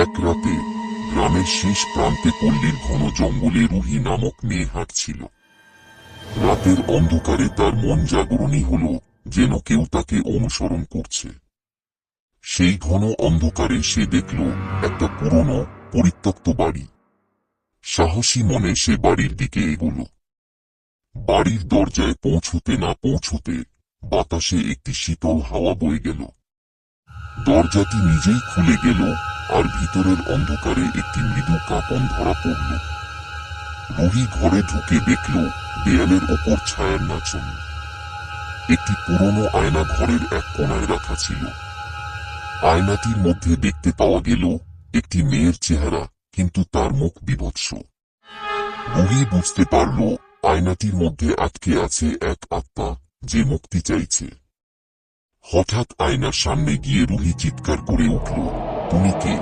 এক রাতে গ্রামের শেষ প্রান্তে পল্লীর ঘন জঙ্গলে রুহি নামক মেয়ে হাঁটছিল। রাতের অন্ধকারে তার মন জাগরণী হল, যেন কেউ তাকে অনুসরণ করছে। সেই ঘন অন্ধকারে সে দেখল একটা পুরনো পরিত্যক্ত বাড়ি। সাহসী মনে সে বাড়ির দিকে এগোল। বাড়ির দরজায় পৌঁছতে না পৌঁছতে বাতাসে একটি শীতল হাওয়া বয়ে গেল। দরজাটি নিজেই খুলে গেল, আর ভিতরের অন্ধকারে একটি মৃদু কাঁপন ধরা পড়ল। রুহি ঘরে ঢুকে দেখল দেয়ালের ওপর ছায়ার নাচন। একটি পুরনো আয়না ঘরের এক কোণায় রাখা ছিল। আয়নাটির মধ্যে দেখতে পাওয়া গেল একটি মেয়ের চেহারা, কিন্তু তার মুখ বিভৎস। রুহি বুঝতে পারল আয়নাটির মধ্যে আটকে আছে এক আত্মা, যে মুক্তি চাইছে। হঠাৎ আয়নার সামনে গিয়ে রুহি চিৎকার করে উঠল, তুমি কে?